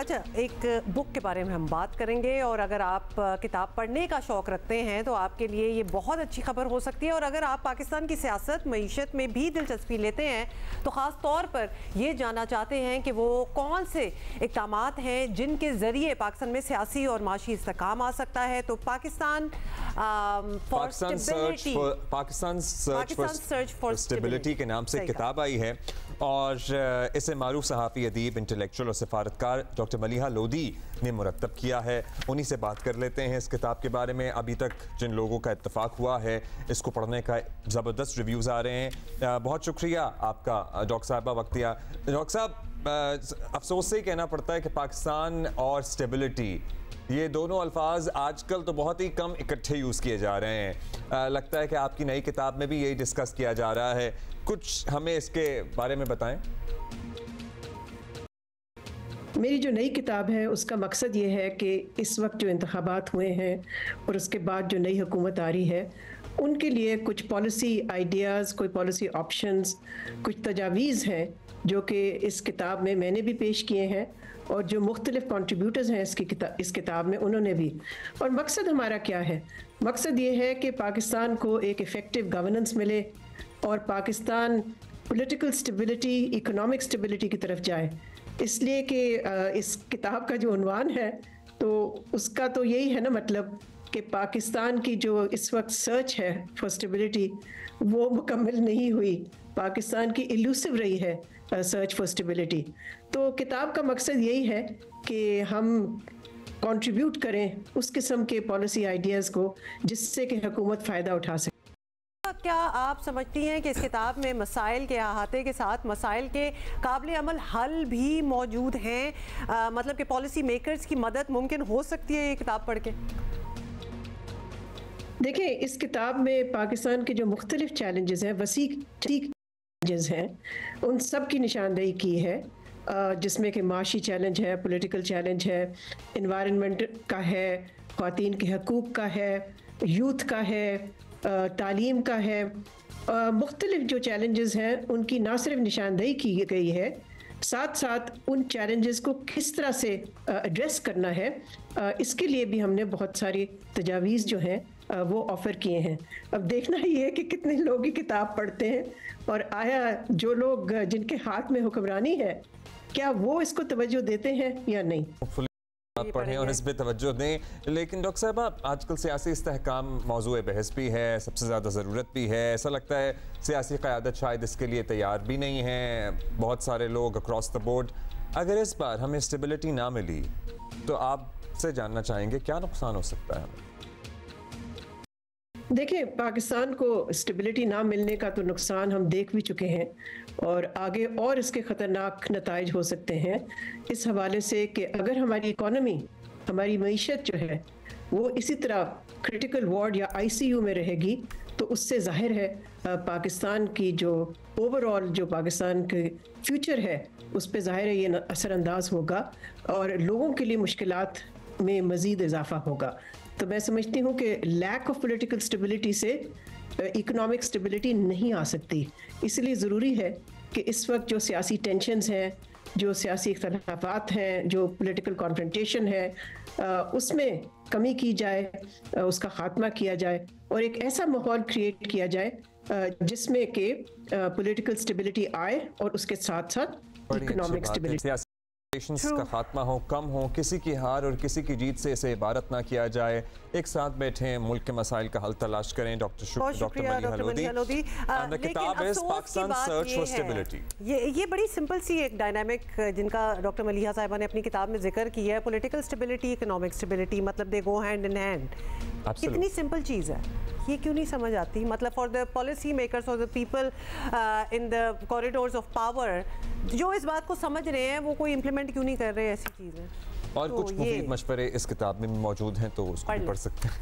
अच्छा, एक बुक के बारे में हम बात करेंगे और अगर आप किताब पढ़ने का शौक़ रखते हैं तो आपके लिए ये बहुत अच्छी खबर हो सकती है। और अगर आप पाकिस्तान की सियासत मईशत में भी दिलचस्पी लेते हैं तो ख़ास तौर पर ये जानना चाहते हैं कि वो कौन से इक़दामात हैं जिनके ज़रिए पाकिस्तान में सियासी और माशी इस्तेहकाम आ सकता है, तो पाकिस्तान सर्च फॉर स्टेबिलिटी के नाम से किताब आई है और इसे मारूफ सहाफ़ी, अदीब, इंटेलेक्चुअल और सिफारतकार डॉक्टर मलिहा लोधी ने मुरतब किया है। उन्हीं से बात कर लेते हैं इस किताब के बारे में। अभी तक जिन लोगों का इत्तफाक हुआ है इसको पढ़ने का ज़बरदस्त रिव्यूज़ आ रहे हैं। बहुत शुक्रिया आपका डॉक्टर साहबा वक्त दिया। डॉक्टर साहब, अफसोस से ही कहना पड़ता है कि पाकिस्तान और स्टेबिलिटी, ये दोनों अल्फाज आजकल तो बहुत ही कम इकट्ठे यूज़ किए जा रहे हैं। लगता है कि आपकी नई किताब में भी यही डिस्कस किया जा रहा है। कुछ हमें इसके बारे में बताएं। मेरी जो नई किताब है उसका मकसद ये है कि इस वक्त जो इंतखाबात हुए हैं और उसके बाद जो नई हुकूमत आ रही है उनके लिए कुछ पॉलिसी आइडियाज़, कोई पॉलिसी ऑप्शंस, कुछ तजावीज़ हैं जो कि इस किताब में मैंने भी पेश किए हैं और जो मुख्तलिफ कंट्रीब्यूटर्स हैं इस किताब में उन्होंने भी। और मकसद हमारा क्या है? मकसद ये है कि पाकिस्तान को एक इफ़ेक्टिव गवर्नेंस मिले और Pakistan political stability, economic stability की तरफ जाए। इसलिए कि इस किताब का जो उन्वान है तो उसका तो यही है ना, मतलब कि पाकिस्तान की जो इस वक्त सर्च है फॉर स्टेबिलिटी वो मुकम्मल नहीं हुई। पाकिस्तान की इल्यूसिव रही है सर्च फॉर स्टेबिलिटी। तो किताब का मकसद यही है कि हम कंट्रीब्यूट करें उस किस्म के पॉलिसी आइडियाज़ को जिससे कि हुकूमत फ़ायदा उठा सके। क्या आप समझती हैं कि इस किताब में मसाइल के अहाते के साथ मसाइल के काबिल अमल हल भी मौजूद हैं? मतलब कि पॉलिसी मेकर्स की मदद मुमकिन हो सकती है ये किताब पढ़ के? देखिए, इस किताब में पाकिस्तान के जो मुख्तलिफ चैलेंजेस हैं, वसी चैलेंजेस हैं, उन सब की निशानदेही की है, जिसमें कि माशी चैलेंज है, पॉलिटिकल चैलेंज है, इन्वायरमेंट का है, ख़वातीन के हकूक़ का है, यूथ का है, तालीम का है। मुख्तलिफ जो चैलेंजेस हैं उनकी ना सिर्फ निशानदेही की गई है, साथ साथ उन चैलेंजेस को किस तरह से एड्रेस करना है, इसके लिए भी हमने बहुत सारी तजावीज़ जो हैं वो ऑफ़र किए हैं। अब देखना ही है कि कितने लोग ये किताब पढ़ते हैं और आया जो लोग जिनके हाथ में हुक्मरानी है क्या वो इसको तवज्जो देते हैं या नहीं। आप पढ़ें और इस पर तवज्जो दें। लेकिन डॉक्टर साहब, आजकल सियासी इस्तेहकाम मौजूद बहस भी है, सबसे ज़्यादा ज़रूरत भी है। ऐसा लगता है सियासी क़यादत शायद इसके लिए तैयार भी नहीं है, बहुत सारे लोग अक्रॉस द बोर्ड। अगर इस बार हमें स्टेबिलिटी ना मिली तो आपसे जानना चाहेंगे क्या नुकसान हो सकता है हमें? देखिए, पाकिस्तान को स्टेबिलिटी ना मिलने का तो नुकसान हम देख भी चुके हैं और आगे और इसके ख़तरनाक नताइज हो सकते हैं, इस हवाले से कि अगर हमारी इकॉनमी, हमारी मईशत जो है वो इसी तरह क्रिटिकल वार्ड या ICU में रहेगी तो उससे ज़ाहिर है पाकिस्तान की जो ओवरऑल जो पाकिस्तान के फ्यूचर है उस पर ज़ाहिर है ये असरअंदाज होगा और लोगों के लिए मुश्किलात में मज़ीद इजाफा होगा। तो मैं समझती हूँ कि लैक ऑफ पॉलिटिकल स्टेबिलिटी से इकोनॉमिक स्टेबिलिटी नहीं आ सकती। इसलिए ज़रूरी है कि इस वक्त जो सियासी टेंशन्स हैं, जो सियासी इख्तलाफात हैं, जो पॉलिटिकल कॉन्फ्रंटेशन है, उसमें कमी की जाए, उसका ख़ात्मा किया जाए और एक ऐसा माहौल क्रिएट किया जाए जिसमें कि पॉलिटिकल स्टेबिलिटी आए और उसके साथ साथ इकोनॉमिक स्टेबिलिटी का खात्मा हो, कम हो, किसी की हार और किसी की जीत से इसे इबारत ना किया जाए। एक साथ बैठे मुल्क के मसाइल का हल तलाश करें। डॉक्टर मलिहा लोधी, किताब है पाकिस्तान सर्च फॉर स्टेबिलिटी। ये बड़ी सिंपल सी एक डायनामिक जिनका डॉक्टर मलिहा साहिबा ने अपनी किताब में जिक्र किया है, पॉलिटिकल स्टेबिलिटी, इकोनॉमिक स्टेबिलिटी, मतलब दे गो हैंड इन हैंड। कितनी सिंपल चीज़ है, ये क्यों नहीं समझ आती? मतलब for the policy makers, for the people in the corridors of power जो इस बात को समझ रहे हैं वो कोई इम्प्लीमेंट क्यों नहीं कर रहे ऐसी चीज़ें? और तो कुछ मुफीद मशवरे इस किताब में मौजूद हैं तो उसको पढ़ सकते हैं।